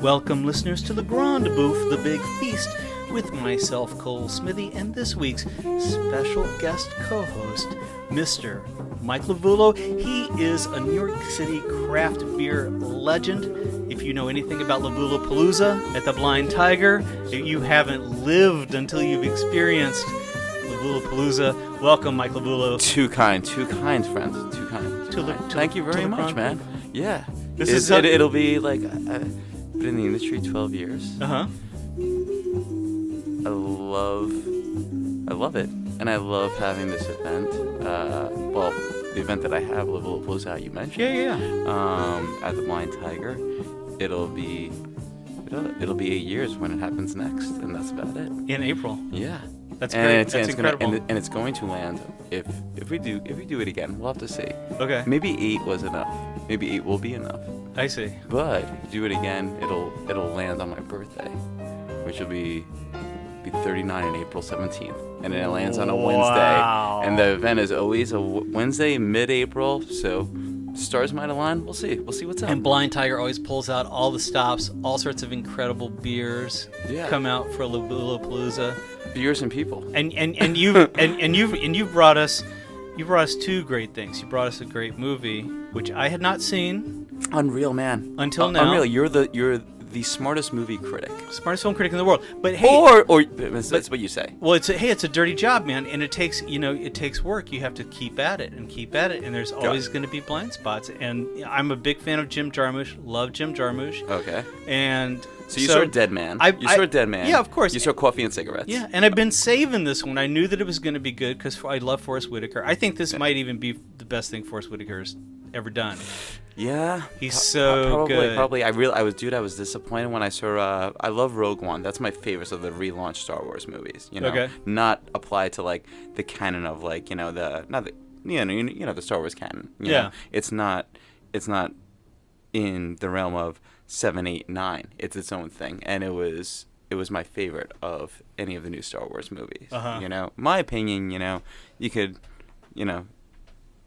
Welcome, listeners, to the Grande Bouffe, the Big Feast, with myself, Cole Smithey, and this week's special guest co-host, Mr. Mike Lovullo. He is a New York City craft beer legend. If you know anything about Lovullo Palooza at the Blind Tiger, you haven't lived until you've experienced Lovullo Palooza. Welcome, Mike Lovullo. Too kind, friends. Too kind. Thank you very much, man. Yeah. It'll be like... I've been in the industry 12 years. Uh-huh. I love it. And I love having this event. The event that I have, Lovullo Palooza, you mentioned. Yeah. At the Blind Tiger. It'll be 8 years when it happens next, and that's about it. In April. Yeah. That's great. That's incredible. And it's going to land if we do it again. We'll have to see. Okay. Maybe 8 was enough. Maybe 8 will be enough. I see. But if you do it again, it'll land on my birthday, which will be 39 on April 17th, and it lands on a Wednesday. And the event is always a Wednesday, mid-April. So stars might align. We'll see. We'll see what's up. And Blind Tiger always pulls out all the stops. All sorts of incredible beers come out for Lovullo Palooza. Beers and people. And you've brought us two great things. You brought us a great movie, which I had not seen. Unreal, man. Until now. Unreal. You're the smartest movie critic. Smartest film critic in the world. But hey, or that's what you say. Well, it's a dirty job, man, and it takes work. You have to keep at it, and there's always going to be blind spots. And I'm a big fan of Jim Jarmusch. Love Jim Jarmusch. Okay. And so you saw Dead Man. You saw Dead Man. Yeah, of course. You saw Coffee and Cigarettes. Yeah, and I've been saving this one. I knew that it was going to be good because I love Forrest Whitaker. I think this might even be the best thing Forrest Whitaker's ever done. Yeah, he's so good. Probably. I was disappointed when I saw. I love Rogue One. That's my favorite of the relaunched Star Wars movies. Okay. Not applied to like the canon of like the Star Wars canon. You know? It's not in the realm of 7, 8, 9. It's its own thing, and it was my favorite of any of the new Star Wars movies. Uh-huh. My opinion. You could,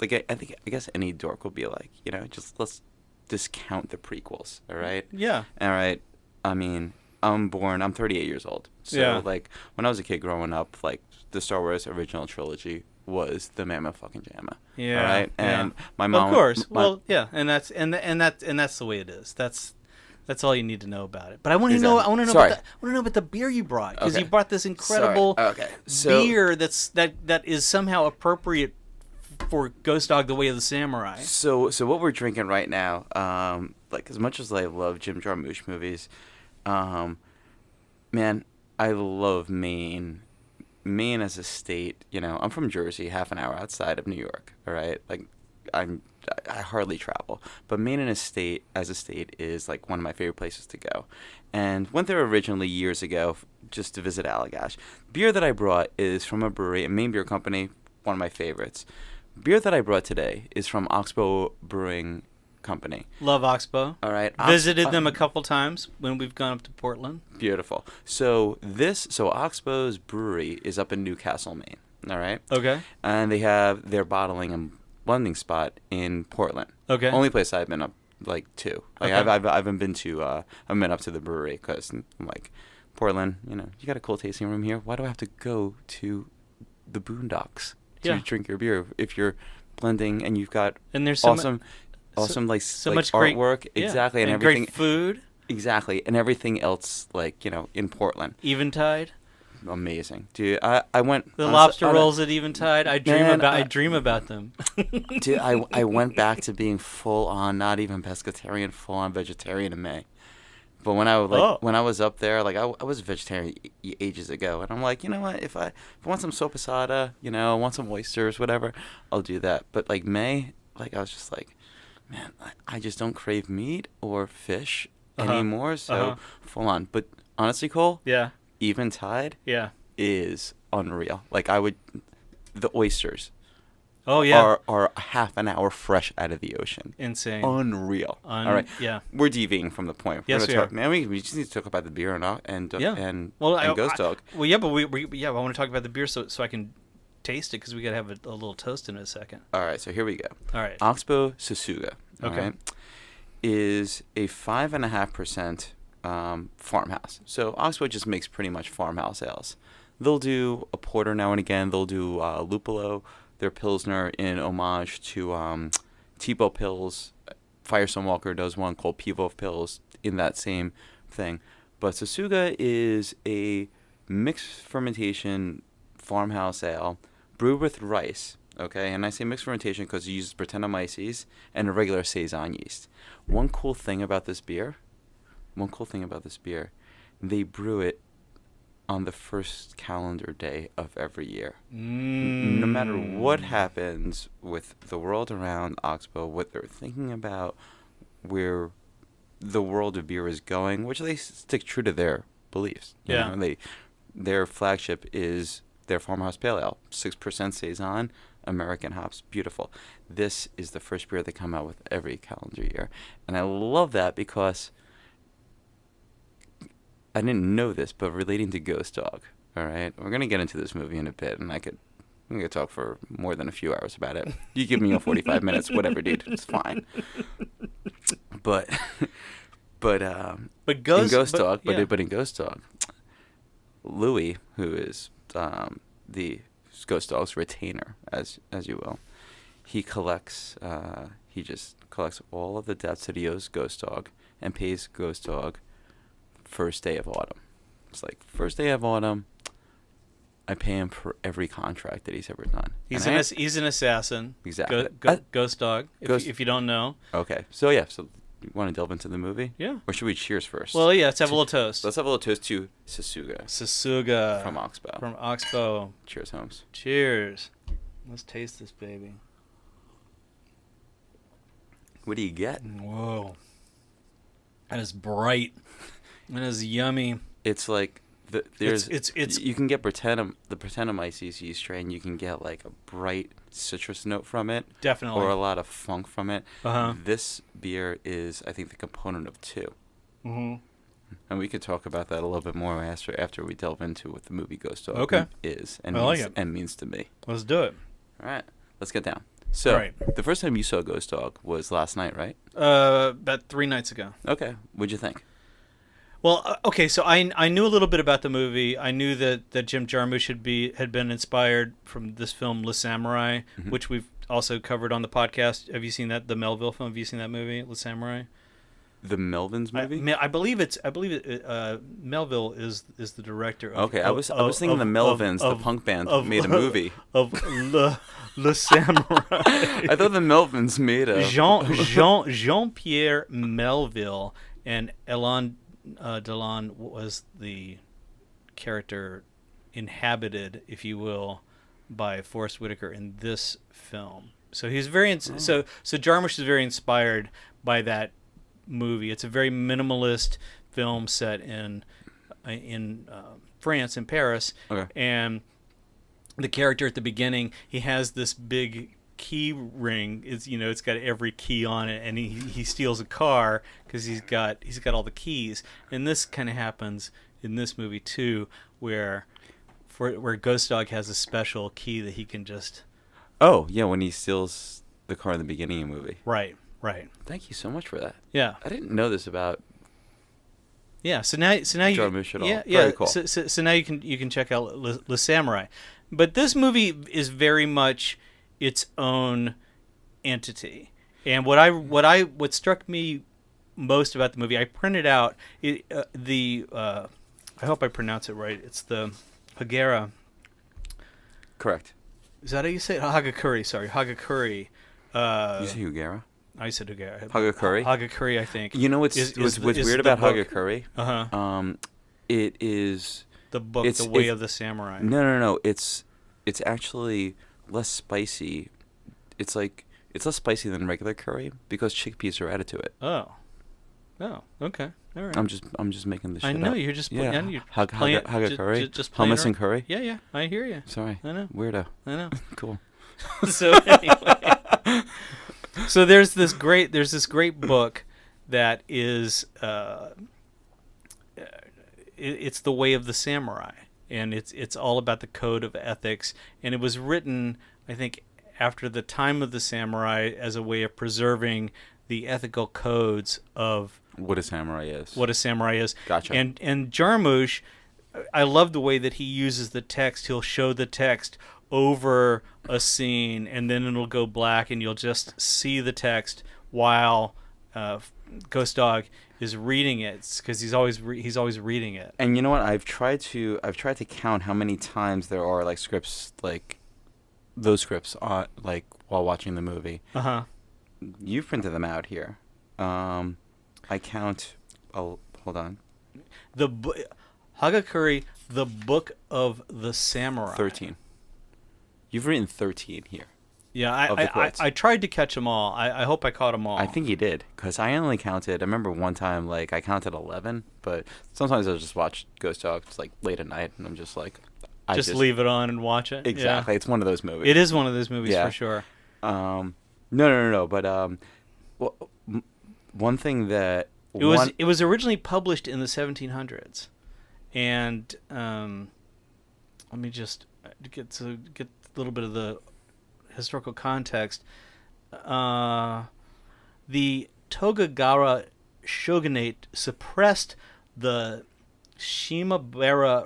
Like I guess any dork will be like, just let's discount the prequels, all right? Yeah. All right. I mean, I'm 38 years old. So like when I was a kid growing up, like the Star Wars original trilogy was the mamma fucking jamma. Yeah. All right. And my mom. Of course. And that's the way it is. That's all you need to know about it. But I want to know. I want to know about the beer you brought, because you brought this incredible beer that is somehow appropriate for Ghost Dog: The Way of the Samurai. So what we're drinking right now, like as much as I love Jim Jarmusch movies, man, I love Maine. Maine as a state, I'm from Jersey, half an hour outside of New York. All right, like I hardly travel, but Maine as a state is like one of my favorite places to go. And went there originally years ago just to visit Allagash. Beer that I brought is from a brewery, a Maine beer company, one of my favorites. Beer that I brought today is from OXBOW Brewing Company. Love OXBOW. All right. Visited them a couple times when we've gone up to Portland. Beautiful. So OXBOW's brewery is up in Newcastle, Maine. All right. Okay. And they have their bottling and blending spot in Portland. Okay. Only place I've been up to. Like okay. I haven't been up to the brewery because I'm like, Portland, you got a cool tasting room here. Why do I have to go to the boondocks to drink your beer if you're blending and you've got there's awesome much artwork, great, exactly, and everything, great food, exactly, and everything else in Portland. Eventide, amazing, dude. I went the lobster rolls at Eventide. I dream about them. Dude, I went back to being full on, not even pescatarian, full on vegetarian in May. But when I was up there, I was vegetarian ages ago, and I'm like, you know what? If I want some sopa want some oysters, whatever, I'll do that. But May, I was just like, man, I just don't crave meat or fish anymore. So full on. But honestly, Cole, Eventide, is unreal. The oysters Oh, yeah. are half an hour fresh out of the ocean. Insane. Unreal. All right. Yeah. We're deviating from the point. Yes, we are. Man, we just need to talk about the beer and Ghost Dog. Well, yeah, but I want to talk about the beer so I can taste it because we got to have a little toast in a second. All right, so here we go. All right. OXBOW SASUGA. Okay. Right, is a 5.5% farmhouse. So OXBOW just makes pretty much farmhouse ales. They'll do a porter now and again. They'll do Lupullo, their Pilsner, in homage to Tipo Pils. Firestone Walker does one called Pivo Pils in that same thing. But SASUGA is a mixed fermentation farmhouse ale brewed with rice. Okay, and I say mixed fermentation because it uses Brettanomyces and a regular saison yeast. One cool thing about this beer, they brew it on the first calendar day of every year. No matter what happens with the world around OXBOW, what they're thinking about, where the world of beer is going, which they stick true to their beliefs. Yeah. You know, their flagship is their farmhouse pale ale, 6% saison, American hops, beautiful. This is the first beer they come out with every calendar year, and I love that because I didn't know this, but relating to Ghost Dog, all right, we're gonna get into this movie in a bit, and I'm gonna talk for more than a few hours about it. You give me 45 minutes, whatever, dude, it's fine. But in Ghost Dog, Louis, who is the Ghost Dog's retainer, as you will, he just collects all of the debts that he owes Ghost Dog and pays Ghost Dog first day of autumn. It's like, first day of autumn, I pay him for every contract that he's ever done. He's an assassin. Exactly. Ghost Dog, if you don't know. Okay. So you want to delve into the movie? Yeah. Or should we cheers first? Well, yeah, let's have a little toast. Let's have a little toast to SASUGA. SASUGA. From OXBOW. From OXBOW. Cheers, Holmes. Cheers. Let's taste this baby. What do you get? Whoa. That is bright. That is yummy. It's like it's you can get the Brettanomyces yeast strain. You can get like a bright citrus note from it, definitely, or a lot of funk from it. Uh-huh. This beer is, I think, the component of two. Mm-hmm. And we could talk about that a little bit more after we delve into what the movie Ghost Dog is and means to me. Let's do it. All right, let's get down. So the first time you saw Ghost Dog was last night, right? About 3 nights ago. Okay, what'd you think? Well, okay, so I knew a little bit about the movie. I knew that Jim Jarmusch had been inspired from this film Le Samurai, mm-hmm. which we've also covered on the podcast. Have you seen that, the Melville film? Have you seen that movie, Le Samurai? The Melvins movie? I believe Melville is the director. I was thinking the Melvins, the punk band, made a movie of Le Samurai. I thought the Melvins made a Jean-Pierre Melville, and Elan Delon was the character inhabited, if you will, by Forrest Whitaker in this film. So he's so Jarmusch is very inspired by that movie. It's a very minimalist film set in France, in Paris, and the character at the beginning, he has this big key ring. It's got every key on it, and he steals a car because he's got all the keys. And this kind of happens in this movie too, where Ghost Dog has a special key that he can just. Oh yeah, when he steals the car in the beginning of the movie. Right. Thank you so much for that. Yeah. I didn't know this about. Yeah. So now you. Jarmusch at all. Yeah. Very cool. So now you can check out Le Samurai, but this movie is very much its own entity. And what struck me most about the movie, I printed out I hope I pronounce it right. It's the Hagara. Correct. Is that how you say it? Hagakure. Sorry, Hagakure. You say Hagara? I said Hagara. Hagakure? Hagakure, I think. You know what's weird about Hagakure? Uh-huh. It is the book, The Way of the Samurai. No. It's actually less spicy. It's less spicy than regular curry because chickpeas are added to it. Oh, okay, all right. I'm just making this shit I know up. You're just Hagakure, just hummus and curry. Yeah, I hear you. Sorry, I know. weirdo. I know. Cool. So anyway, so there's this great book that is it's The Way of the Samurai, and it's all about the code of ethics, and it was written, I think, after the time of the samurai as a way of preserving the ethical codes of What a samurai is. Gotcha. And Jarmusch, I love the way that he uses the text. He'll show the text over a scene, and then it'll go black, and you'll just see the text while Ghost Dog is reading it, because he's always reading it. And you know what? I've tried to count how many times there are like scripts, like those scripts on, like, while watching the movie. You've printed them out here. I count. Oh, hold on. Hagakure, the Book of the Samurai. 13. You've written 13 here. Yeah, I tried to catch them all. I hope I caught them all. I think you did, because I only counted. I remember one time, like, I counted 11, but sometimes I'll just watch Ghost Dog just, like, late at night, and I'm just like, just leave it on and watch it. Exactly, Yeah. It's one of those movies. It is one of those movies, for sure. No. But one thing that it was originally published in the 1700s, and let me just get a little bit of the historical context. The Tokugawa shogunate suppressed the Shimabara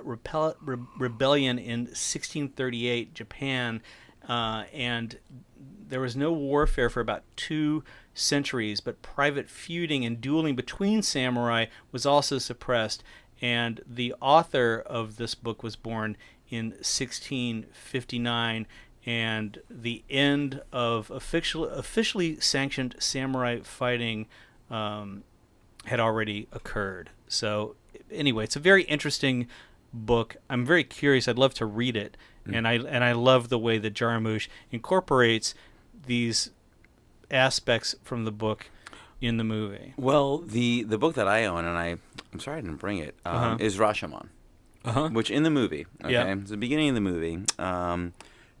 rebellion in 1638 Japan, and there was no warfare for about 2 centuries, but private feuding and dueling between samurai was also suppressed, and the author of this book was born in 1659, and the end of officially sanctioned samurai fighting had already occurred. So anyway, it's a very interesting book. I'm very curious. I'd love to read it, and I love the way that Jarmusch incorporates these aspects from the book in the movie. Well, the book that I own, and I'm sorry I didn't bring it, is Rashomon, which in the movie, it's the beginning of the movie,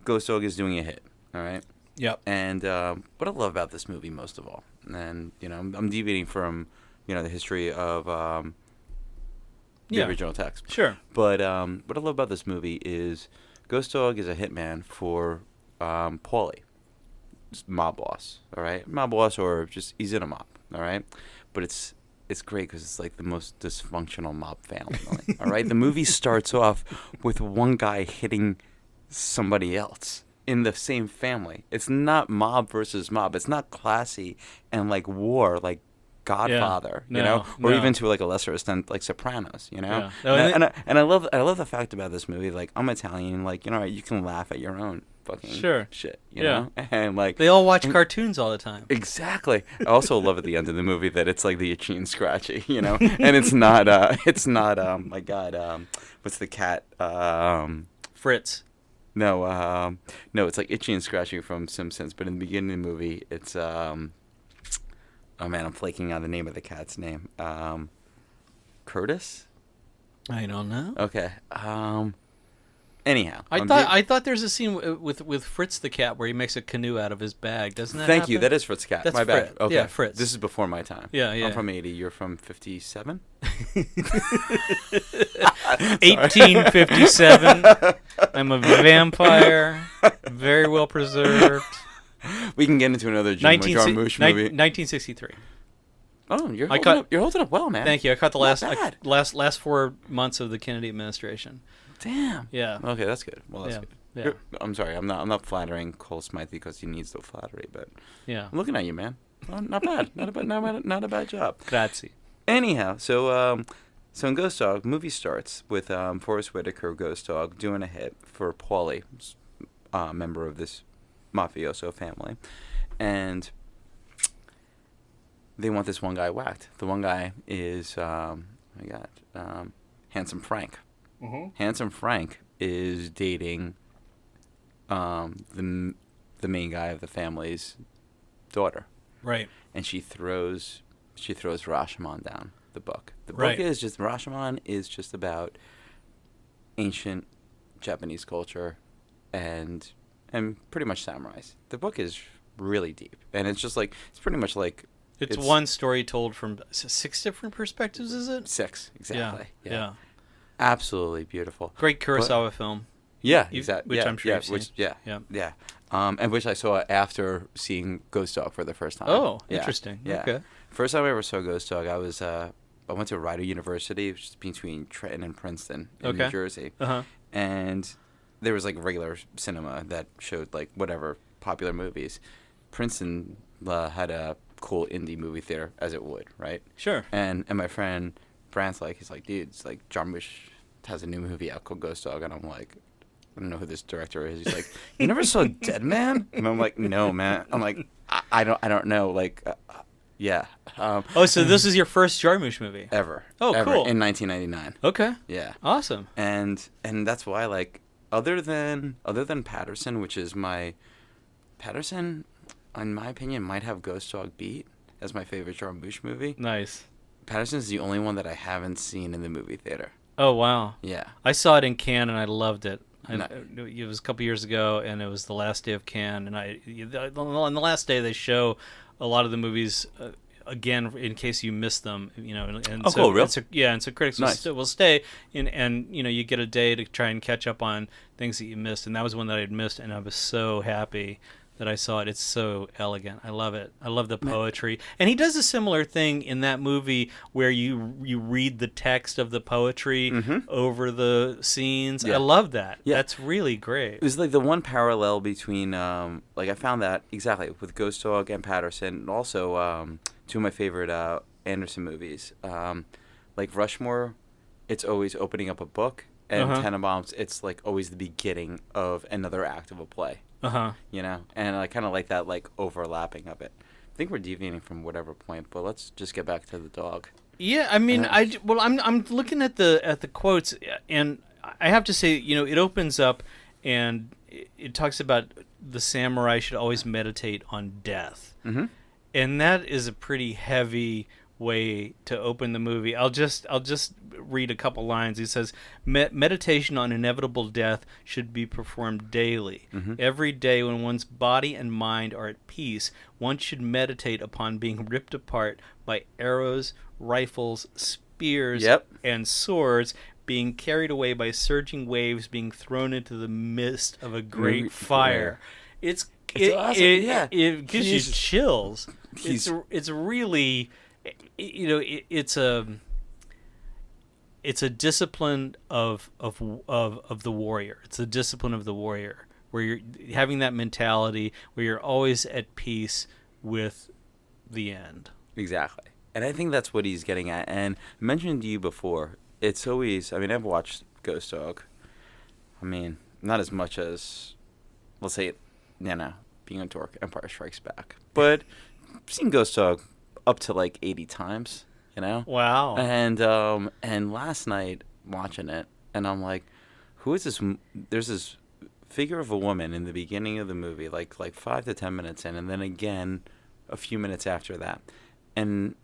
Ghost Dog is doing a hit, all right? Yep. And what I love about this movie most of all, and, you know, I'm deviating from, you know, the history of the original text. Sure. But what I love about this movie is Ghost Dog is a hitman for Paulie, mob boss, all right? Mob boss, or just he's in a mob, all right? But it's great because it's like the most dysfunctional mob family, all right? The movie starts off with one guy hitting somebody else in the same family. It's not mob versus mob. It's not classy and like war, like Godfather, you know, or even to like a lesser extent, like Sopranos, you know. Yeah. And I love the fact about this movie. Like, I'm Italian, like, you know, you can laugh at your own fucking shit, you know. And like they all watch cartoons all the time. Exactly. I also love at the end of the movie that it's like the Itchy and Scratchy, you know, and it's not my God, what's the cat? Fritz. No, it's like Itchy and Scratchy from Simpsons, but in the beginning of the movie, it's oh man, I'm flaking on the name of the cat's name. Curtis? I don't know. Okay. Anyhow, I thought there's a scene with Fritz the cat where he makes a canoe out of his bag. Doesn't that Thank happen? you. That is Fritz the cat. That's my bad. Fritz. Okay. Yeah, Fritz. This is before my time. Yeah. I'm from 80. You're from 57? 1857. I'm a vampire. Very well preserved. We can get into another Jarmusch movie. 1963. Oh, you're holding up well, man. Thank you. I caught the last 4 months of the Kennedy administration. Damn. Yeah. Okay, that's good. Well, that's good. Yeah. I'm sorry. I'm not flattering Cole Smithey because he needs no flattery, but yeah, I'm looking at you, man. Oh, not bad. Not a bad job. Grazie. Anyhow, so in Ghost Dog, movie starts with Forrest Whitaker, Ghost Dog, doing a hit for Paulie, member of this mafioso family, and they want this one guy whacked. The one guy is Handsome Frank. Mm-hmm. Handsome Frank is dating the main guy of the family's daughter. Right. And she throws Rashomon down the book. The book is just Rashomon is just about ancient Japanese culture and and pretty much samurais. The book is really deep, and it's just like it's pretty much like it's one story told from 6 different perspectives. Is it 6 exactly? Yeah. Absolutely beautiful. Great Kurosawa film. Yeah, exactly. Which I'm sure you've seen. Yeah. And which I saw after seeing Ghost Dog for the first time. Oh, interesting. Yeah. Okay. First time I ever saw Ghost Dog, I went to Rider University, which is between Trenton and Princeton in New Jersey. Uh-huh. And there was like regular cinema that showed like whatever popular movies. Princeton had a cool indie movie theater, as it would, right? Sure. And my friend Brant's like, he's like, dude, it's like Jarmusch has a new movie out called Ghost Dog, and I'm like, I don't know who this director is. He's like, you never saw Dead Man? And I'm like, no, man. I'm like, I don't know, like. Yeah. So this is your first Jarmusch movie? Ever. Oh, ever, cool. In 1999. Okay. Yeah. Awesome. And that's why, like, other than Patterson, which is Patterson, in my opinion, might have Ghost Dog beat as my favorite Jarmusch movie. Nice. Patterson's the only one that I haven't seen in the movie theater. Oh, wow. Yeah. I saw it in Cannes, and I loved it. No. It was a couple years ago, and it was the last day of Cannes. And on the last day, they show a lot of the movies again in case you missed them. And oh, so cool, real? And so critics will stay, and you get a day to try and catch up on things that you missed. And that was one that I had missed, and I was so happy that I saw it. It's so elegant. I love it. I love the poetry. And he does a similar thing in that movie where you read the text of the poetry over the scenes. Yeah. I love that. Yeah. That's really great. It was like the one parallel between, like I found that exactly with Ghost Dog and Patterson, and also two of my favorite Anderson movies. Like Rushmore, it's always opening up a book, and Tenenbaums, it's like always the beginning of another act of a play. And I kind of like that, like overlapping of it. I think we're deviating from whatever point, but let's just get back to the dog. Yeah, I mean, I'm looking at the quotes, and I have to say, it opens up, and it talks about the samurai should always meditate on death, and that is a pretty heavy way to open the movie. I'll just read a couple lines. He says, meditation on inevitable death should be performed daily. Every day when one's body and mind are at peace, one should meditate upon being ripped apart by arrows, rifles, spears, and swords, being carried away by surging waves, being thrown into the midst of a great fire. It's awesome. It gives you chills. It's really... it's a discipline of the warrior. It's a discipline of the warrior where you're having that mentality where you're always at peace with the end. Exactly. And I think that's what he's getting at. And I mentioned to you before, it's always, I've watched Ghost Dog. Not as much as, let's say, being on tour, Empire Strikes Back. But I've seen Ghost Dog up to like 80 times, Wow. And last night watching it, and I'm like, who is this? There's this figure of a woman in the beginning of the movie, like 5 to 10 minutes in, and then again a few minutes after that. And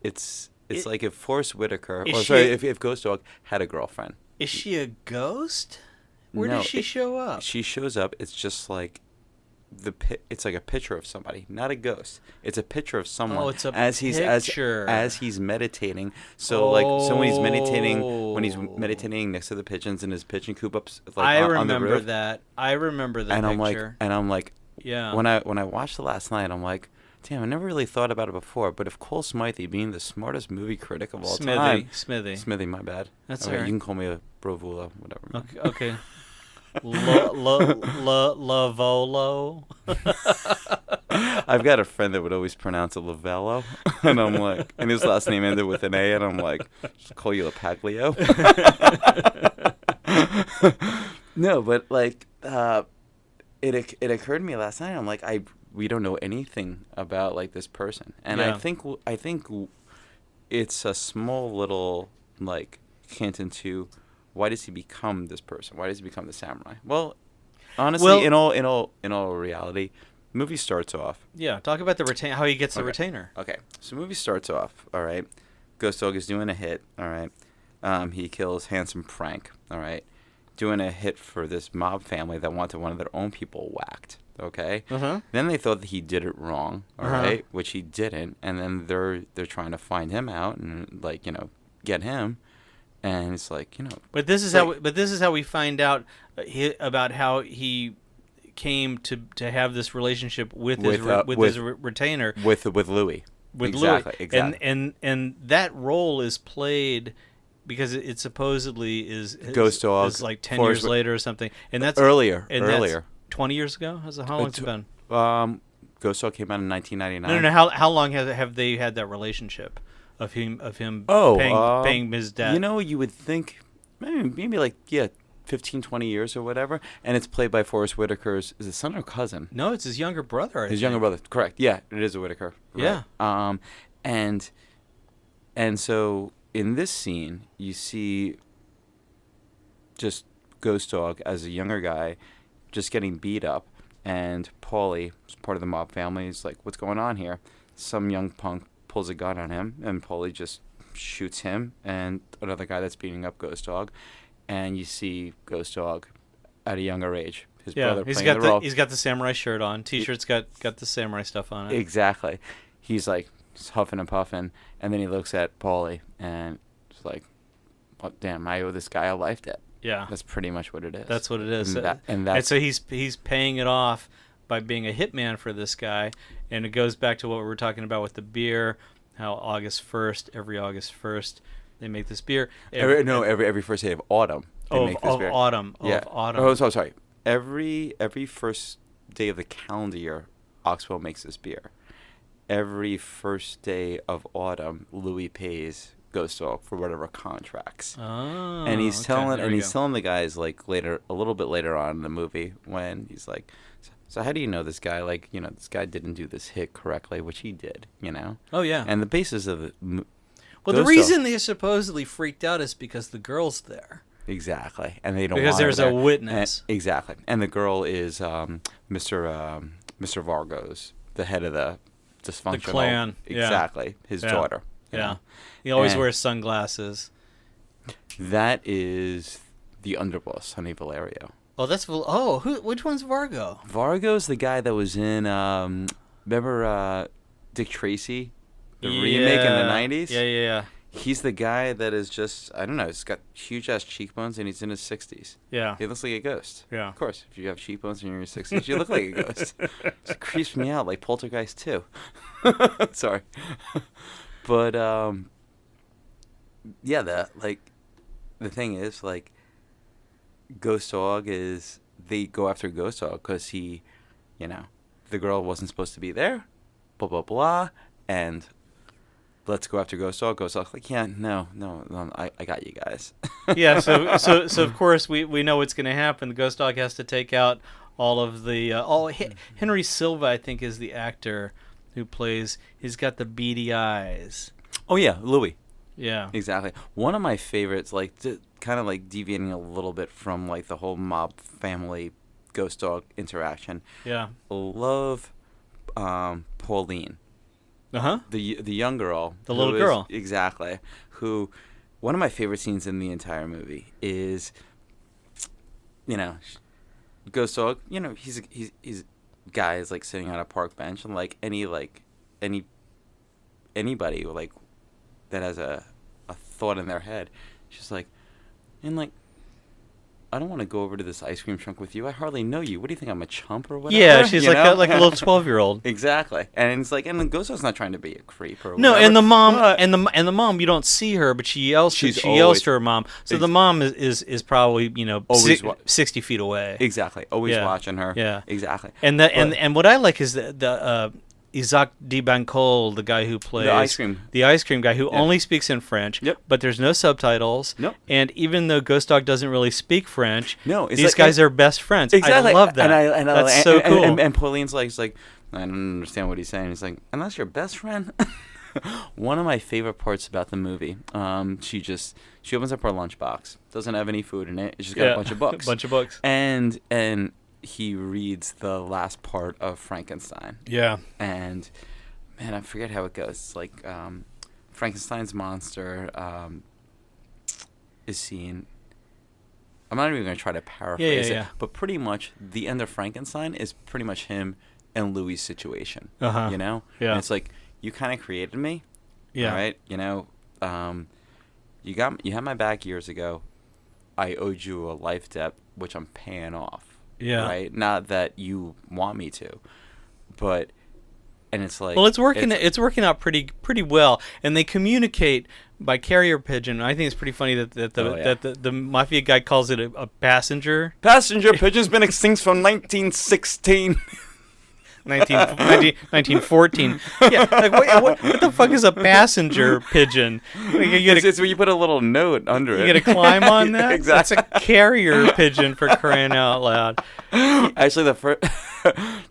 it's like if Forrest Whitaker, if Ghost Dog had a girlfriend. Is she a ghost? Where does she show up? She shows up, it's just like it's like a picture of somebody, not a ghost. It's a picture of someone. Oh, it's a picture. As he's meditating. So when he's meditating next to the pigeons in his pigeon coop up on the roof. I remember that picture. I'm like, yeah. When I watched it last night, I'm like, damn, I never really thought about it before. But if Cole Smithey, being the smartest movie critic of all time, Smithy, my bad. That's okay, all right. You can call me a Brovula, whatever. Okay. Lovullo. I've got a friend that would always pronounce it Lovullo, and I'm like, and his last name ended with an A, and I'm like, just call you Lapaglio. No, but like, it occurred to me last night. I'm like, we don't know anything about like this person, and I think it's a small little like hint into. Why does he become this person? Why does he become the samurai? Well, honestly, in all reality, the movie starts off. Yeah, talk about how he gets the retainer. Okay, so the movie starts off. All right, Ghost Dog is doing a hit. All right, he kills Handsome Frank. All right, doing a hit for this mob family that wanted one of their own people whacked. Okay. Then they thought that he did it wrong. All right, which he didn't. And then they're trying to find him out and like get him. And it's like But this is how we find out about how he came to have this relationship with his retainer with Louis. Exactly. And that role is played because it supposedly is Ghost Dog is like 10 years later or something, and that's earlier. That's 20 years ago. How long has it been? Ghost Dog came out in 1999. No. How long have they had that relationship of him paying his debt? You would think maybe like 15, 20 years or whatever, and it's played by Forrest Whitaker's, is it son or cousin? No, it's his younger brother. Younger brother, correct. Yeah, it is a Whitaker. Right. Yeah. And so in this scene, you see just Ghost Dog as a younger guy just getting beat up, and Paulie, part of the mob family, is like, what's going on here? Some young punk pulls a gun on him, and Paulie just shoots him and another guy that's beating up Ghost Dog. And you see Ghost Dog at a younger age. His brother playing the role. He's got the samurai shirt on. T-shirt's got the samurai stuff on it. Exactly. He's like huffing and puffing, and then he looks at Paulie and it's like, "Oh, damn, I owe this guy a life debt." Yeah, that's pretty much what it is. That's what it is. And so he's paying it off by being a hitman for this guy, and it goes back to what we were talking about with the beer. How every August 1st. They make this beer. Every first day of autumn. They make this beer. Autumn. Oh, sorry. Every first day of the calendar year, OXBOW makes this beer. Every first day of autumn, Louis pays Ghost Dog for whatever contracts. Oh, and he's telling the guys like a little bit later on in the movie when he's like, so how do you know this guy? Like, this guy didn't do this hit correctly, which he did. Oh yeah. And the basis of the Well, the reason they supposedly freaked out is because the girl's there. Exactly, and they don't because want there's her there. A witness. Exactly, and the girl is Mr. Vargos, the head of the dysfunctional the clan. Exactly, his daughter. Yeah, he always wears sunglasses. That is the underboss, Honey Valerio. Oh, which one's Vargo? Vargo's the guy that was in remember Dick Tracy? The remake in the 90s? Yeah. He's the guy that is just, I don't know, he's got huge-ass cheekbones, and he's in his 60s. Yeah. He looks like a ghost. Yeah. Of course, if you have cheekbones and you're in your 60s, you look like a ghost. It creeps me out, like Poltergeist 2. Sorry. But, the thing is, like, Ghost Dog they go after Ghost Dog because he, the girl wasn't supposed to be there, blah, blah, blah, and let's go after Ghost Dog. Ghost Dog's like, yeah, no, I got you guys. Yeah, so of course we know what's going to happen. The Ghost Dog has to take out all of the Henry Silva, I think, is the actor who plays. He's got the beady eyes. Oh yeah, Louis. Yeah, exactly. One of my favorites, like kind of like deviating a little bit from like the whole mob family Ghost Dog interaction. Yeah, love Pauline. The young girl. The little girl. Exactly. Who, one of my favorite scenes in the entire movie is, Ghost Dog, he's guy is like sitting on a park bench, and like anybody like that has a thought in their head, she's like, and like, I don't want to go over to this ice cream trunk with you. I hardly know you. What do you think? I'm a chump or whatever? Yeah, she's like a little 12-year-old. Exactly, and it's like, and the Ghost Dog's not trying to be a creep or whatever. No, and the mom, and the mom, you don't see her, but she yells. She yells to her mom. So the mom is probably 60 feet away. Exactly, always watching her. Yeah, exactly. And and what I like is the Isaac Dibancol, the guy who plays the ice cream guy, who only speaks in French. Yep. But there's no subtitles. Nope. And even though Ghost Dog doesn't really speak French, these like, guys are best friends. Exactly. I love that. That's so cool. And Pauline's like, I don't understand what he's saying. He's like, and that's your best friend. One of my favorite parts about the movie, she opens up her lunchbox, doesn't have any food in it. It's just got a bunch of books. And he reads the last part of Frankenstein. Yeah. And, man, I forget how it goes. It's like Frankenstein's monster is seen. I'm not even going to try to paraphrase Yeah. it, but pretty much the end of Frankenstein is pretty much him and Louis' situation. You know? Yeah. And it's like, you kind of created me. Yeah. Right? You know, you had my back years ago. I owed you a life debt, which I'm paying off. Yeah. Right? Not that you want me to, but, and it's like, well, it's working out pretty well, and they communicate by carrier pigeon. I think it's pretty funny that the mafia guy calls it a passenger. Passenger pigeon's been extinct from 1916. 1914. Yeah, like what the fuck is a passenger pigeon? Like, It's where you put a little note under it. You got to climb on that? Exactly. It's a carrier pigeon, for crying out loud. Actually, the first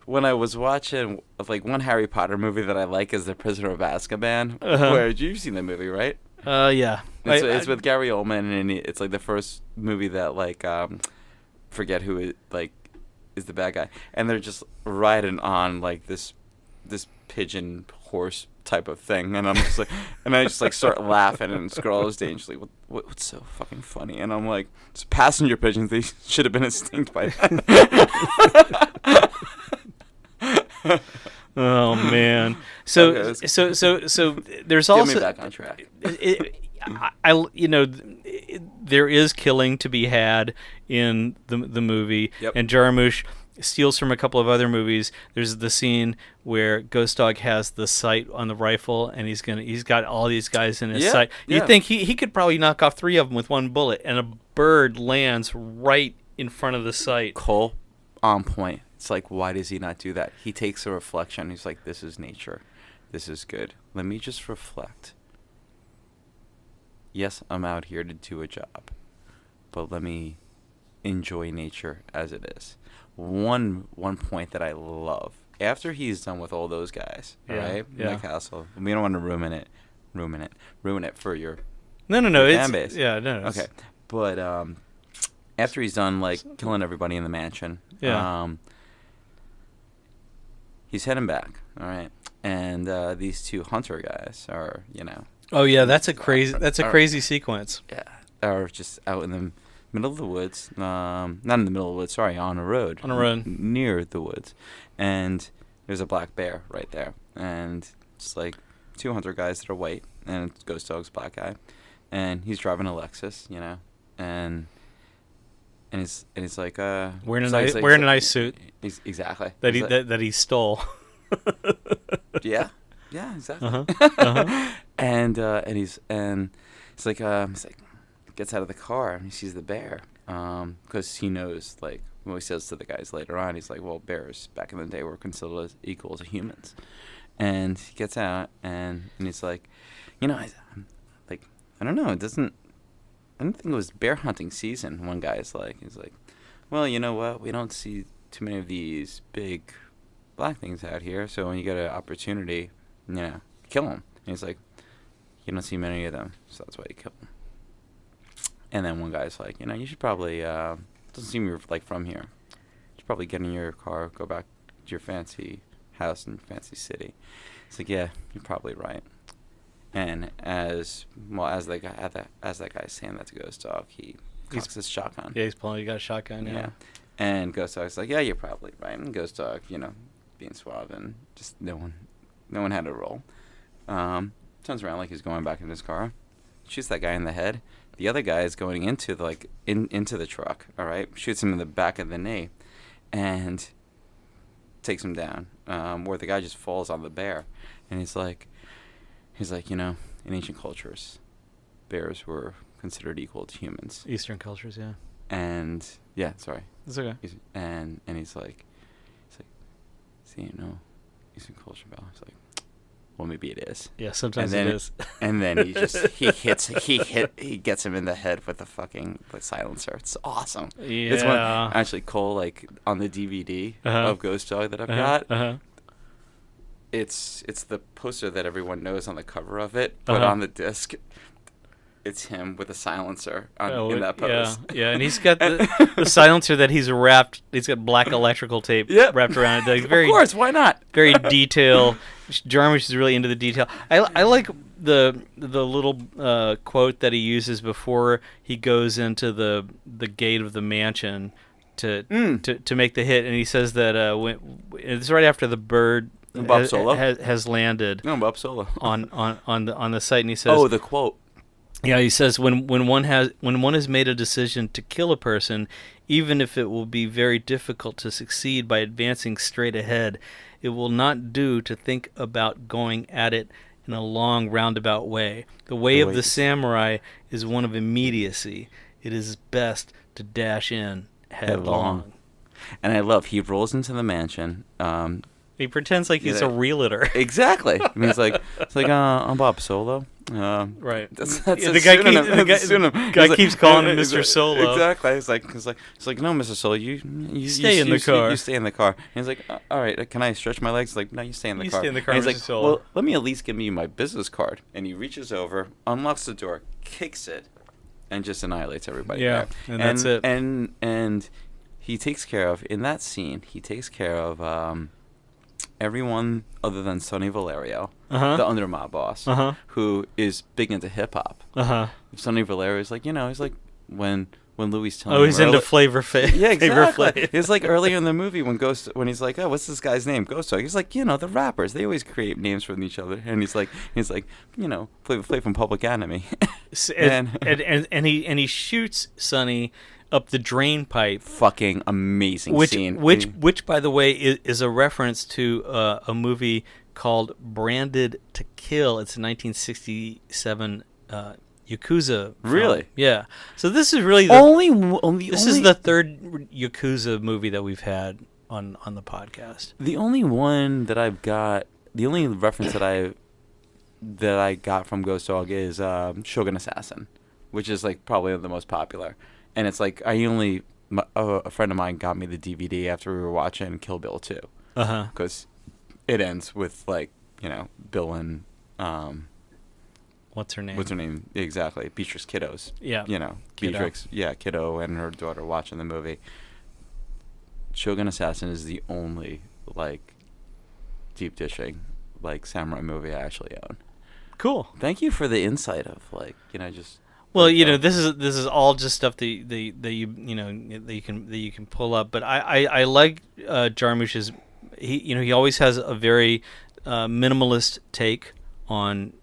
when I was watching like one Harry Potter movie that I like is The Prisoner of Azkaban. Where you've seen the movie, right? Yeah. It's with Gary Oldman, and it's like the first movie that like forget who it like is the bad guy, and they're just riding on like this pigeon horse type of thing, and I'm just like, and I just like start laughing, and Scarlett is dangerously, what's so fucking funny? And I'm like, it's passenger pigeons, they should have been extinct by then. Oh man. So Okay, so there's also Get me back on track. There is killing to be had in the movie, Yep. and Jarmusch steals from a couple of other movies. There's the scene where Ghost Dog has the sight on the rifle, and he's got all these guys in his sight. You yeah. think he could probably knock off 3 of them with one bullet, and a bird lands right in front of the sight. Cole, on point. It's like, why does he not do that? He takes a reflection. He's like, this is nature. This is good. Let me just reflect. Yes, I'm out here to do a job, but let me enjoy nature as it is. One point that I love, after he's done with all those guys, right? Yeah. In the castle. We don't want to ruin it for your No. fan base. Yeah, no. Okay. But after he's done like killing everybody in the mansion, he's heading back, all right? And these 2 hunter guys are, Oh yeah, that's a crazy sequence. yeah, are just out in the middle of the woods. Not in the middle of the woods, sorry, on a road. On a road. Near the woods. And there's a black bear right there. And it's like 2 hunter guys that are white, and Ghost Dog's black guy. And he's driving a Lexus, and he's like wearing a nice suit. Exactly. That he stole. Yeah, exactly. Uh-huh. And he's like gets out of the car and he sees the bear, because he knows, like, what he says to the guys later on. He's like, well, bears back in the day were considered as equal to humans. And he gets out and he's like, I don't know, I don't think it was bear hunting season. One guy's like, he's like, well, you know what? We don't see too many of these big black things out here. So when you get an opportunity, kill them. And he's like, you don't see many of them, so that's why you kill them. And then one guy's like, you should probably, doesn't seem you're like from here. You should probably get in your car, go back to your fancy house in fancy city. It's like, yeah, you're probably right. And as that guy's saying that to Ghost Dog, he cocks his shotgun. Yeah, he got a shotgun. Yeah. And Ghost Dog's like, yeah, you're probably right. And Ghost Dog, being suave, and just no one had a roll. Turns around like he's going back in his car, shoots that guy in the head. The other guy is going into the truck. All right, shoots him in the back of the knee, and takes him down. Where the guy just falls on the bear, and he's like, in ancient cultures, bears were considered equal to humans. Eastern cultures, yeah. And yeah, sorry. It's okay. And he's like, see, Eastern culture, Val. He's like, well, maybe it is. Yeah, sometimes it is. And then he gets him in the head with the silencer. It's awesome. Yeah. It's one, actually, Cole, like, on the DVD of Ghost Dog that I've got. It's the poster that everyone knows on the cover of it, but on the disc, it's him with a silencer in that pose. Yeah, and he's got the silencer that he's wrapped. He's got black electrical tape wrapped around it. Like, of course, why not? Very detail. Jarmusch is really into the detail. I like the little quote that he uses before he goes into the gate of the mansion to make the hit, and he says that it's right after the bird has landed. No, Bob Solo. on the site, and he says, "Oh, the quote." Yeah, he says when one has made a decision to kill a person, even if it will be very difficult to succeed by advancing straight ahead, it will not do to think about going at it in a long roundabout way. The way of the samurai is one of immediacy. It is best to dash in headlong. And I love he rolls into the mansion. He pretends like he's a realtor. Exactly. And he's like, I'm Bob Solo. Right. That's the guy keeps calling him Mr. Solo. Exactly. He's like, no, Mr. Solo, you stay in the car. You stay in the car. And he's like, all right, can I stretch my legs? He's like, no, you stay in the car. You stay in the car, and he's Mr. like, Solo. well, let me at least give you my business card. And he reaches over, unlocks the door, kicks it, and just annihilates everybody. Yeah, there. and that's it. And he takes care of, in that scene, everyone other than Sonny Valerio, the undermob boss, who is big into hip hop. Sonny Valerio is like, he's like when Louis telling him. Oh, he's into Flavor Flav. Yeah, exactly. It's like earlier in the movie when he's like, oh, what's this guy's name? Ghost Dog. He's like, the rappers, they always create names from each other, and he's like, Flavor Flav from Public Enemy. and he shoots Sonny up the drain pipe. Fucking amazing scene. Which, by the way, is a reference to a movie called Branded to Kill. It's a 1967 Yakuza film. Really? Yeah. So this is really is the third Yakuza movie that we've had on the podcast. The only one that I've got, the only reference that I got from Ghost Dog is Shogun Assassin, which is like probably the most popular. And it's like a friend of mine got me the DVD after we were watching Kill Bill 2. Because it ends with Bill and what's her name? What's her name? Exactly. Beatrix Kiddo's. Yeah. Beatrix, Kiddo and her daughter watching the movie. Shogun Assassin is the only deep dishing samurai movie I actually own. Cool. Thank you for the insight of just. Well, this is all just stuff that you can pull up. But I like Jarmusch's. He always has a very minimalist take on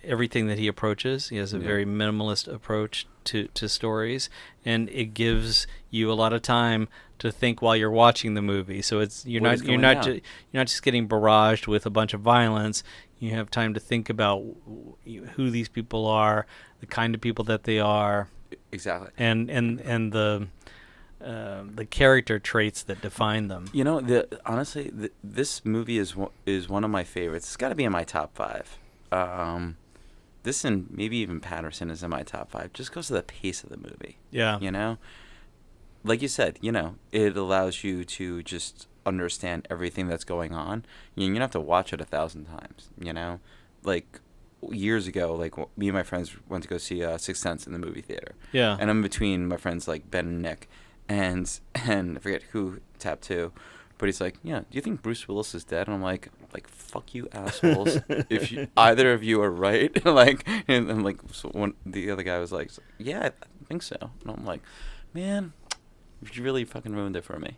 everything that he approaches. He has a very minimalist approach to stories, and it gives you a lot of time to think while you're watching the movie. So you're not just getting barraged with a bunch of violence. You have time to think about who these people are, the kind of people that they are, exactly, and the character traits that define them. Honestly, this movie is one of my favorites. It's got to be in my top 5. This and maybe even Patterson is in my top 5. Just because of the pace of the movie. Yeah. Like you said, it allows you to just understand everything that's going on. You don't have to watch it 1,000 times. Like years ago, me and my friends went to go see Sixth Sense in the movie theater. Yeah. And I'm between my friends like Ben and Nick, and I forget who tapped to, but he's like, "Yeah, do you think Bruce Willis is dead?" And I'm like, fuck you assholes. If either of you are right, and so the other guy was like, "Yeah, I think so." And I'm like, "Man, you really fucking ruined it for me,"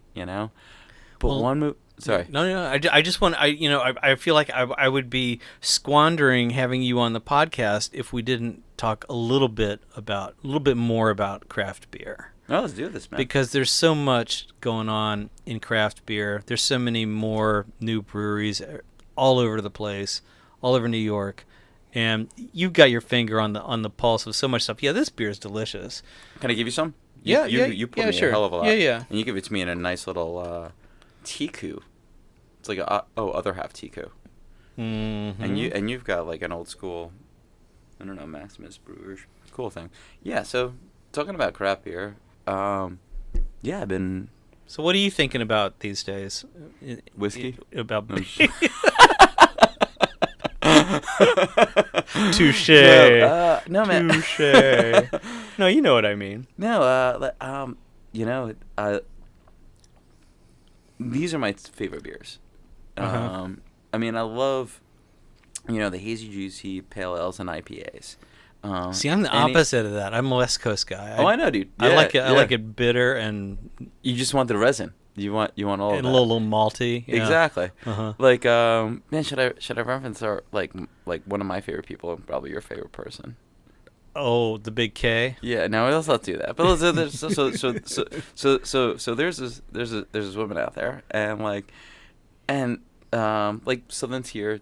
But one move. Sorry. No. I just want. I feel like I would be squandering having you on the podcast if we didn't talk a little bit more about craft beer. No, let's do this, man. Because there's so much going on in craft beer. There's so many more new breweries all over the place, all over New York, and you've got your finger on the pulse of so much stuff. Yeah, this beer is delicious. Can I give you some? You put me sure. a hell of a lot. Yeah. And you give it to me in a nice little Tiku. It's like other half Tiku. Mm-hmm. And you've got an old school, I don't know, Maximus Brewers. Cool thing. Yeah. So talking about craft beer, I've been. So what are you thinking about these days? Whiskey? About touche. No, man. Touche. No, you know what I mean. No, these are my favorite beers. I mean, I love the hazy, juicy pale ales and IPAs. See, I'm the opposite of that. I'm a West Coast guy. I know, dude. I like it. I like it bitter and you just want the resin. You want all of and that. a little malty. Yeah. Exactly. Uh-huh. Like, man, should I reference our like one of my favorite people and probably your favorite person? Oh, the big K. Yeah, no, let's not do that. But so there's this woman out there, and like Southern Tier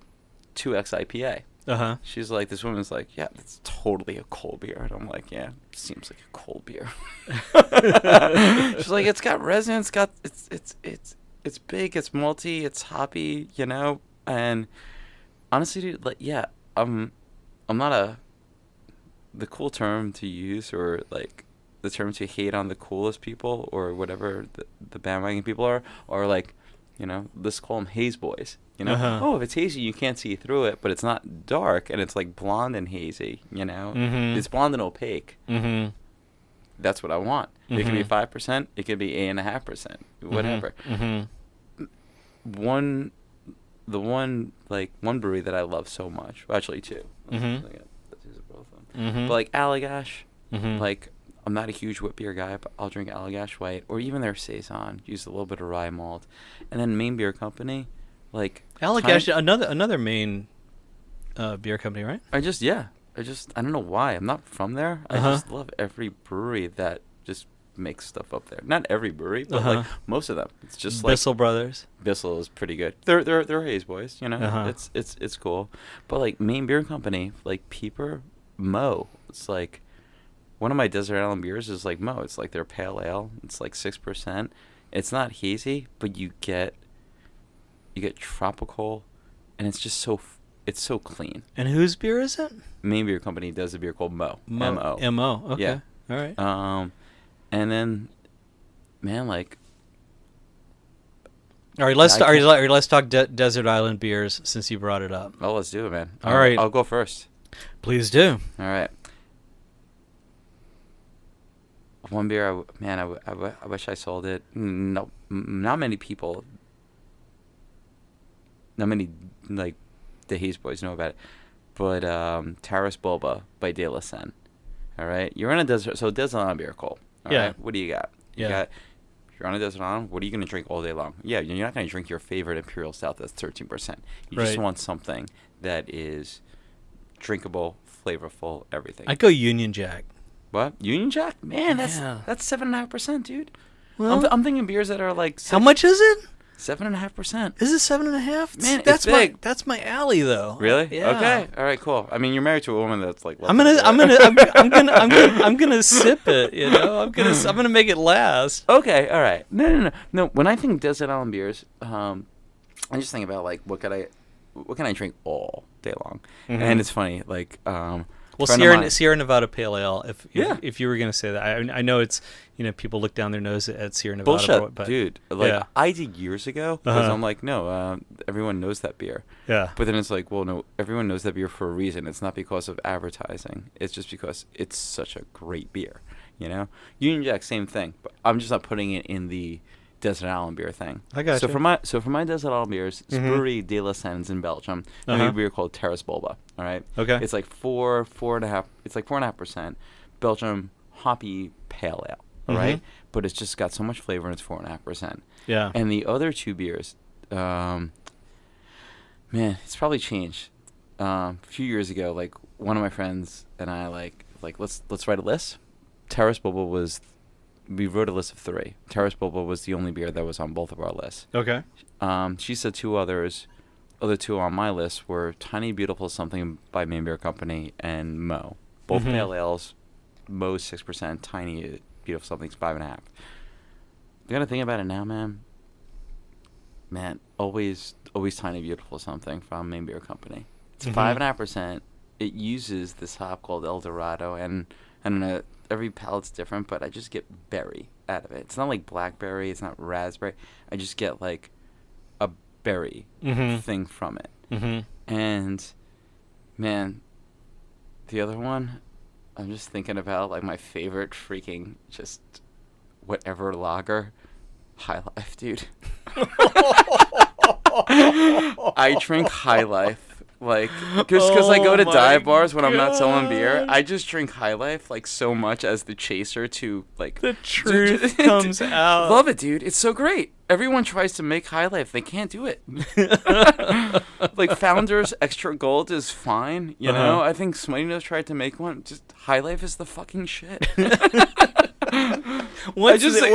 2X IPA. Uh-huh. She's like, this woman's like, yeah, that's totally a cold beer. And I'm like, yeah, seems like a cold beer. She's like, it's got resin, it's big, it's malty, it's hoppy, And honestly, dude, like, yeah, I'm not the cool term to use, or like the term to hate on the coolest people or whatever the bandwagon people are like, let's call them haze boys. Uh-huh. Oh, if it's hazy, you can't see through it, but it's not dark, and it's like blonde and hazy, Mm-hmm. It's blonde and opaque. Mm-hmm. That's what I want. Mm-hmm. It could be 5%, it could be 8.5%, whatever. Mm-hmm. One brewery that I love so much, well, actually two. Mm-hmm. Mm-hmm. But like Allagash, Mm-hmm. like, I'm not a huge wheat beer guy, but I'll drink Allagash White, or even their Saison, use a little bit of rye malt. And then Maine Beer Company, like... Allagash, another Maine beer company, right? I don't know why. I'm not from there. I just love every brewery that just makes stuff up there. Not every brewery, but like most of them. It's just like... Bissell Brothers. Bissell is pretty good. They're haze boys, It's cool. But like Maine Beer Company, like Peeper, Mo, it's like... One of my Desert Island beers is like Mo. It's like their pale ale. It's like 6%. It's not hazy, but you get tropical, and it's just it's so clean. And whose beer is it? Maine Beer Company does a beer called Mo. M-O. M-O. Okay. Yeah. All right. And then, man, like. All right. Let's talk Desert Island beers since you brought it up. Oh, let's do it, man. All right. I'll go first. Please do. All right. One beer, I wish I sold it. No, not many people. Not many, like, the Haze Boys know about it. But Taras Bulba by De La Seine. All right? You're on a desert, so Desert Island beer, Cole. All right? What do you got? You're on a desert island, what are you going to drink all day long? Yeah, you're not going to drink your favorite Imperial Stout that's 13%. You just want something that is drinkable, flavorful, everything. I'd go Union Jack. What? Union Jack? Man, that's 7.5%, dude. Well, I'm thinking beers that are like... How much is it? 7.5%. Is it 7.5? Man, that's it's big. That's my alley, though. Really? Yeah. Okay. All right. Cool. I mean, you're married to a woman that's like. I'm gonna sip it. I'm gonna make it last. Okay. All right. No. When I think Desert Island beers, I just think about like what can I drink all day long, and it's funny like. Well, Sierra Nevada Pale Ale. If you were gonna say that, I know it's people look down their nose at Sierra Nevada. Bullshit, but dude. Like I did years ago because I'm like, no, everyone knows that beer. Yeah. But then it's like, well, no, everyone knows that beer for a reason. It's not because of advertising. It's just because it's such a great beer. Union Jack, same thing. But I'm just not putting it in the Desert Island beer thing. I got you. So for my Desert Island beers, it's brewery De La Seine's in Belgium. They make a beer called Taras Bulba. All right. Okay. It's like 4.5. It's like 4.5%. Belgium hoppy pale ale. All right. But it's just got so much flavor and it's 4.5%. Yeah. And the other two beers, man, it's probably changed. A few years ago, like one of my friends and I like let's write a list. Taras Bulba we wrote a list of 3. Taras Bulba was the only beer that was on both of our lists. Okay. She said 2 others. Other 2 on my list were Tiny Beautiful Something by Maine Beer Company and Mo. Both pale ales. Mo's 6%. Tiny Beautiful Something's 5.5%. I gotta think about it now, man. Man, always Tiny Beautiful Something from Maine Beer Company. It's 5.5%. It uses this hop called El Dorado, and I don't know. Every palate's different, but I just get berry out of it. It's not like blackberry. It's not raspberry. I just get like a berry thing from it. And man, the other one, I'm just thinking about like my favorite freaking just whatever lager, High Life, dude. I drink High Life Like, because I go to Oh dive my bars when I'm not selling beer. God. I just drink High Life like so much as the chaser to like. The truth comes out. Love it, dude. It's so great. Everyone tries to make High Life. They can't do it. Like Founders Extra Gold is fine. You know, I think Smitty Nose tried to make one. Just High Life is the fucking shit. Honestly,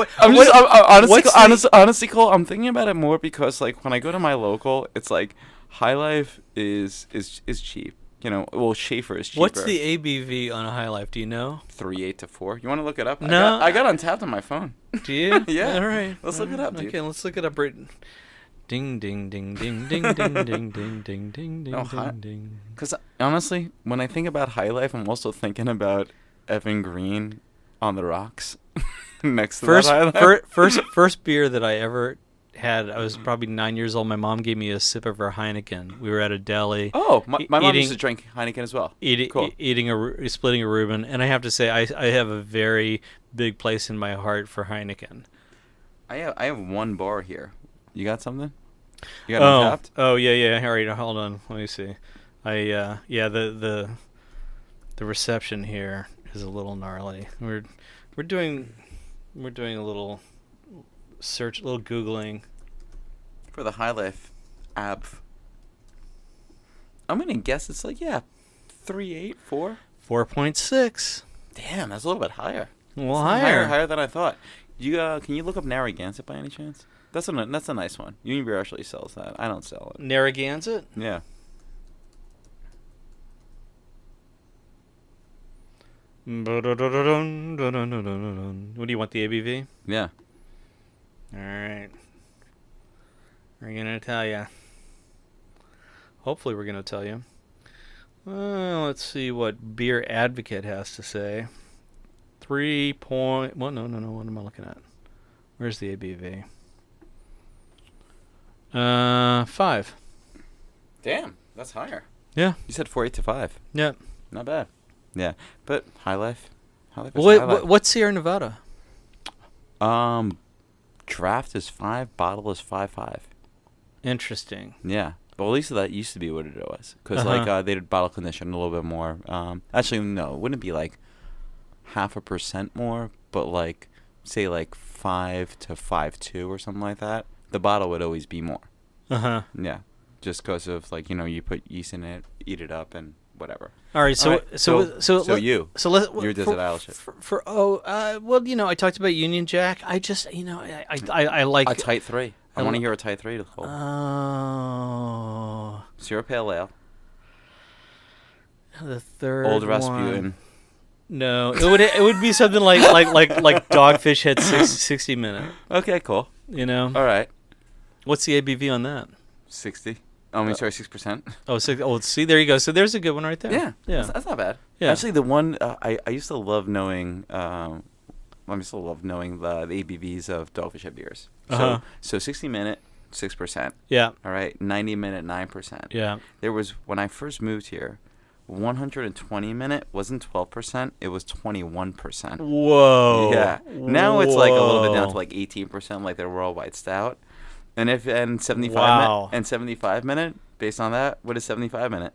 Cole, I'm thinking about it more because like when I go to my local, it's like High Life is cheap. You know, well, Schaefer is cheaper. What's the ABV on a High Life? Do you know? 3.8 to 4. You want to look it up? No, I got Untapped on my phone. Do you? Yeah. All right. Let's look it up, dude. Okay, let's look it up. Right. Ding ding ding ding ding ding ding ding ding ding ding ding. Because honestly, when I think about High Life, I'm also thinking about Evan Green on the rocks next to that High Life. First beer that I ever had, I was probably 9 years old. My mom gave me a sip of her Heineken. We were at a deli. Oh, my mom used to drink Heineken as well. Cool. Splitting a Reuben, and I have to say, I have a very big place in my heart for Heineken. I have one bar here. You got something? You got Untapped? Oh yeah. All right, hold on. Let me see. The reception here is a little gnarly. We're doing a little search, a little Googling for the High Life app. I'm gonna guess it's like 3.8, 4. 4.6. Damn, that's a little bit higher. Well, higher than I thought. You can you look up Narragansett by any chance? That's a nice one. Union Beer actually sells that. I don't sell it. Narragansett? Yeah. What do you want, the ABV? Yeah. All right. We're going to tell you. Hopefully we're going to tell you. Let's see what Beer Advocate has to say. 3 point... Well, no. What am I looking at? Where's the ABV? 5. Damn, that's higher. Yeah. You said 4.8 to 5. Yeah. Not bad. Yeah, but High Life is High Life. What's Sierra Nevada? Draft is 5, bottle is 5.5. Interesting. Yeah. Well, at least that used to be what it was. Because, they did bottle condition a little bit more. Actually, no, it wouldn't be, 0.5% more, but, say, 5 to 5.2 or something like that. The bottle would always be more. Uh-huh. Yeah. Just because of, you put yeast in it, eat it up, and whatever. All right, so you're Desert Isle shit. I talked about Union Jack. I just, I like a tight 3. I want to hear a tight 3 to hold. Oh. Zero Pale Ale. The third Old one. Rasputin. No, it would be something like Dogfish had 60 minute. Okay, cool. You know. All right. What's the ABV on that? 60. Sorry, 6%. Oh, 6. Oh, see, there you go. So there's a good one right there. Yeah. That's not bad. Yeah. Actually, the one I used to love knowing. I still love knowing the ABVs of Dogfish Head beers. So 60 minute, 6%. Yeah. All right, 90 minute, 9%. Yeah. There was when I first moved here. 120 minute wasn't 12%, it was 21%. Whoa. Yeah. Now it's a little bit down to 18%, like their worldwide stout. And 75 minute, based on that, what is 75 minute?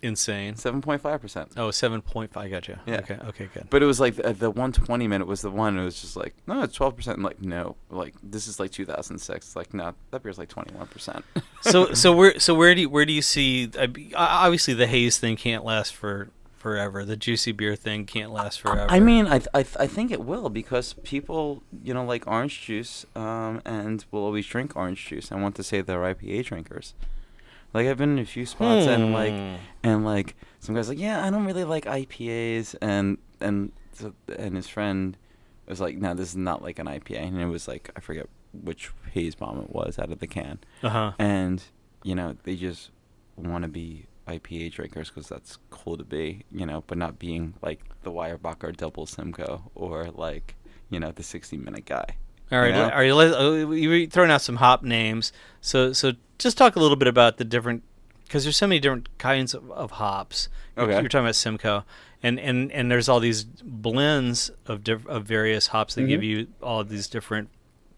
Insane. 7.5%. Oh, 7.5. Gotcha. Yeah. Okay, good. But it was the 120 minute was the one. It was just no, it's 12%. I'm no, this is 2006. It's no, that beer's 21%. So where do you see? Obviously, the haze thing can't last forever. The juicy beer thing can't last forever. I mean, I think it will, because people like orange juice, and will always drink orange juice. I want to say they're IPA drinkers. I've been in a few spots and some guys yeah, I don't really like IPAs, and his friend was no, this is not an IPA, and it was I forget which haze bomb it was out of the can. And they just want to be IPA drinkers because that's cool to be, but not being the Weyerbacher Double Simcoe or the 60 minute guy. All right, you're throwing out some hop names. So just talk a little bit about the different, because there's so many different kinds of hops. Okay. You're talking about Simcoe, and there's all these blends of various hops that give you all of these different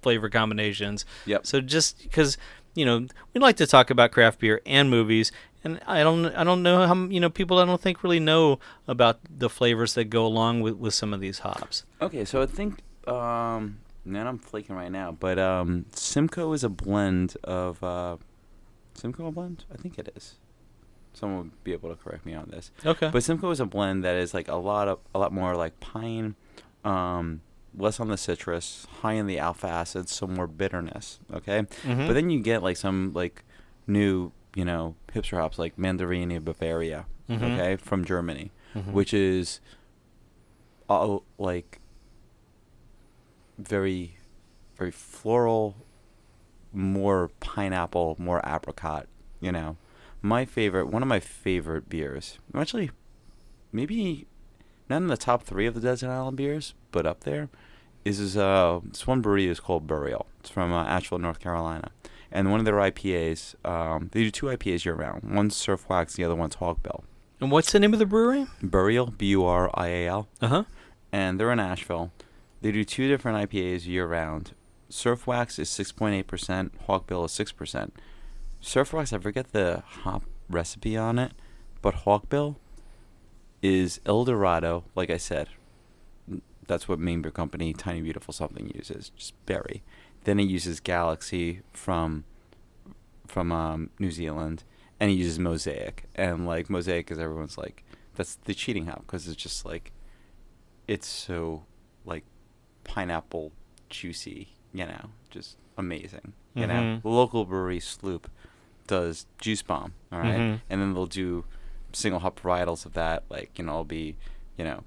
flavor combinations. Yep. So just because we like to talk about craft beer and movies, And I don't know how people I don't think really know about the flavors that go along with some of these hops. Okay, so I think man, I'm flaking right now, but Simcoe is a blend of Simcoe a blend? I think it is. Someone would be able to correct me on this. Okay. But Simcoe is a blend that is like a lot more like pine, less on the citrus, high in the alpha acids, so more bitterness. Okay. Mm-hmm. But then you get like some like new hipster hops like Mandarini Bavaria, Mm-hmm. okay, from Germany, Mm-hmm. which is like very, very floral, more pineapple, more apricot. One of my favorite beers, actually, maybe not in the top 3 of the Desert Island beers, but up there, is this one brewery is called Burial. It's from Asheville, North Carolina. And one of their IPAs, they do 2 IPAs year round. One's Surf Wax, the other one's Hogbill. And what's the name of the brewery? Burial, Burial. Uh-huh. And they're in Asheville. They do 2 different IPAs year round. Surf Wax is 6.8%, Hawkbill is 6%. Surf Wax, I forget the hop recipe on it, but Hawkbill is El Dorado, like I said. That's what Maine Beer Company, Tiny Beautiful Something uses, just berry. Then it uses Galaxy from New Zealand, and he uses Mosaic. And like Mosaic is everyone's like, that's the cheating hop, because it's just like, it's so like pineapple juicy, just amazing. The local brewery Sloop does Juice Bomb, all right? Mm-hmm. And then they'll do single hop varietals of that, like it'll be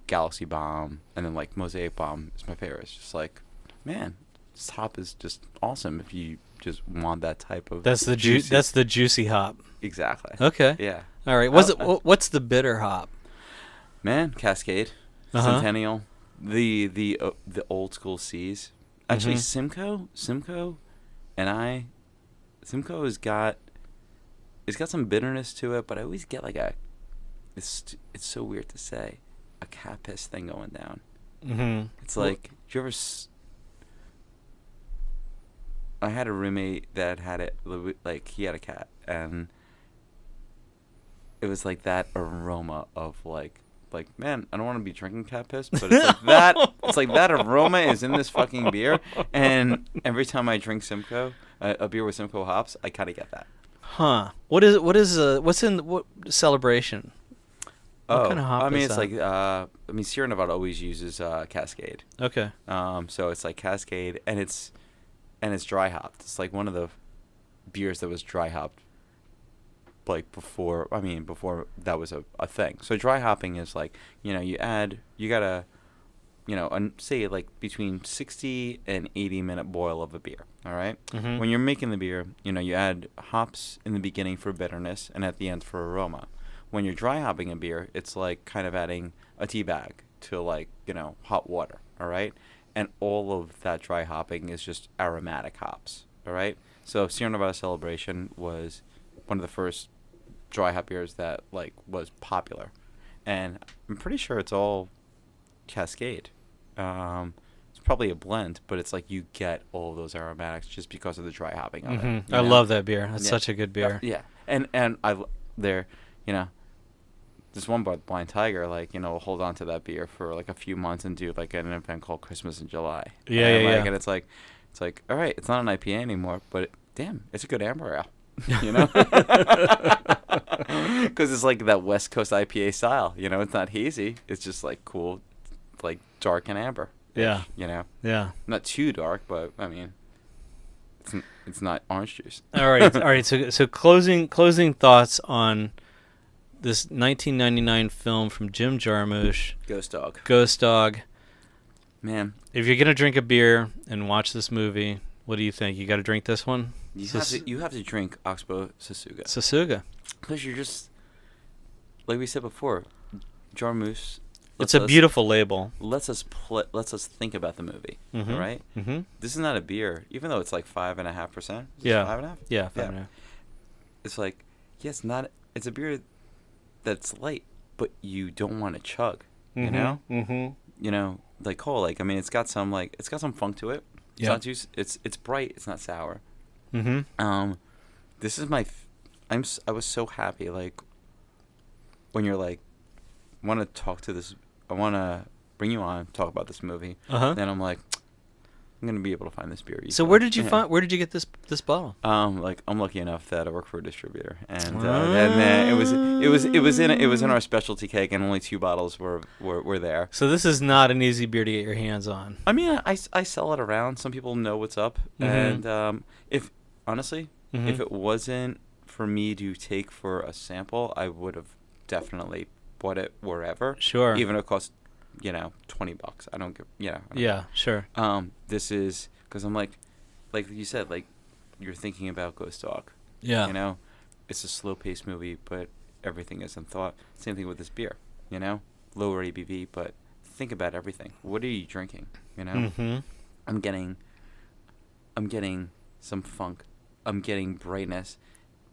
Galaxy Bomb, and then like Mosaic Bomb is my favorite. It's just like, man, this hop is just awesome if you just want that type of That's the that's the juicy hop. Exactly. Okay. Yeah. All right. What's the bitter hop? Man, Cascade, Centennial, the old school C's. Actually, Simcoe has got some bitterness to it, but I always get like it's so weird to say, a cat piss thing going down. Mm-hmm. It's like, did you ever I had a roommate that had it, like he had a cat, and it was like that aroma of like, man, I don't want to be drinking cat piss, but it's like that. It's like that aroma is in this fucking beer, and every time I drink Simcoe, a beer with Simcoe hops, I kind of get that. Huh? What's in what celebration? What kind of hop is it's that? like Sierra Nevada always uses Cascade. Okay. So it's like Cascade, and it's dry hopped. It's like one of the beers that was dry hopped, like before that was a thing. So dry hopping is like, you gotta, say like between 60 and 80 minute boil of a beer. All right. Mm-hmm. When you're making the beer, you add hops in the beginning for bitterness and at the end for aroma. When you're dry hopping a beer, it's like kind of adding a tea bag to like, hot water. All right. And all of that dry hopping is just aromatic hops. All right. So Sierra Nevada Celebration was one of the first dry hop beers that like was popular, and I'm pretty sure it's all Cascade. It's probably a blend, but it's like you get all of those aromatics just because of the dry hopping of it. I love that beer. That's such a good beer. Yeah, and this one bar, Blind Tiger, like will hold on to that beer for like a few months and do like an event called Christmas in July. Yeah. And it's like all right, it's not an IPA anymore, but damn, it's a good amber ale. Because it's like that West Coast IPA style. It's not hazy. It's just like cool, like dark and amber. Yeah. Yeah. Not too dark, but I mean, it's not orange juice. All right. So closing thoughts on this 1999 film from Jim Jarmusch, Ghost Dog. Man, if you're gonna drink a beer and watch this movie, what do you think? You got to drink this one. You have to drink OXBOW SASUGA. SASUGA. Because you're just, like we said before, Jarmusch. It's a beautiful label. Lets us think about the movie, right? Mm-hmm. This is not a beer, even though it's like 5.5%. Yeah. 5.5. Yeah, 5.5. It's like, it's not. It's a beer that's light, but you don't want to chug. You know. Mm-hmm. Like Cole. Like it's got some funk to it. It's not juice. It's bright. It's not sour. Mm-hmm. This is my I was so happy, like, when you're like, I want to bring you on, talk about this movie. Then I'm like, I'm gonna be able to find this beer. So where did you get this bottle? Like, I'm lucky enough that I work for a distributor, and then it was in our specialty keg, and only 2 bottles were there. So this is not an easy beer to get your hands on. I mean, I sell it around. Some people know what's up, and if it wasn't for me to take for a sample, I would have definitely bought it wherever. Sure. Even if it cost, $20. I don't give. Yeah. Sure. This is because I'm like you said, like, you're thinking about Ghost Dog. Yeah. It's a slow-paced movie, but everything is in thought. Same thing with this beer. Lower ABV, but think about everything. What are you drinking? I'm getting some funk. I'm getting brightness.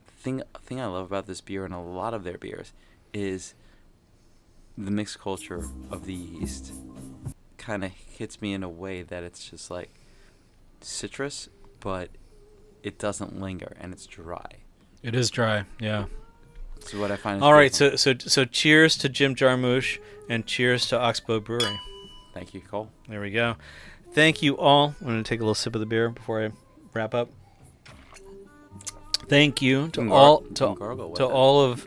Thing I love about this beer and a lot of their beers is the mixed culture of the yeast kind of hits me in a way that it's just like citrus, but it doesn't linger, and it's dry. It is dry, yeah. So what I find. All right, so cheers to Jim Jarmusch, and cheers to OXBOW Brewery. Thank you, Cole. There we go. Thank you all. I'm going to take a little sip of the beer before I wrap up. Thank you to all of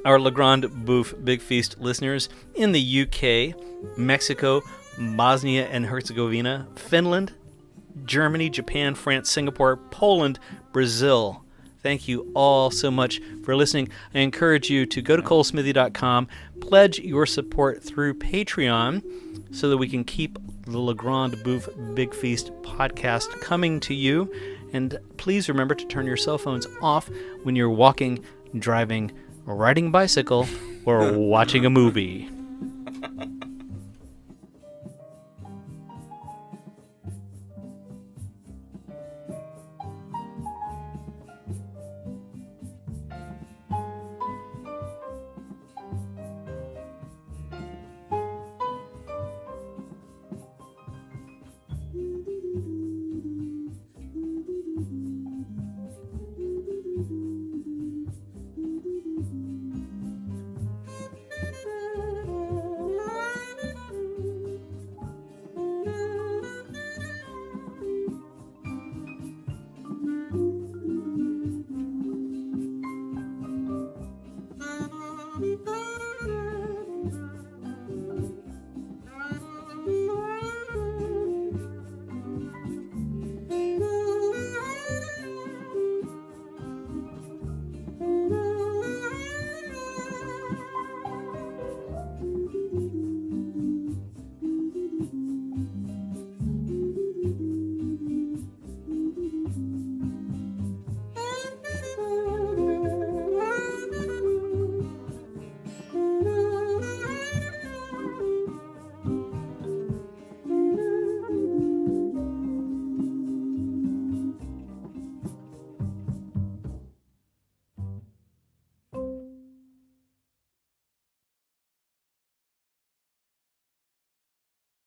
our Le Grande Bouffe Big Feast listeners in the UK, Mexico, Bosnia and Herzegovina, Finland, Germany, Japan, France, Singapore, Poland, Brazil. Thank you all so much for listening. I encourage you to go to colesmithy.com, pledge your support through Patreon so that we can keep the Le Grande Bouffe Big Feast podcast coming to you. And please remember to turn your cell phones off when you're walking, driving, riding a bicycle, or watching a movie.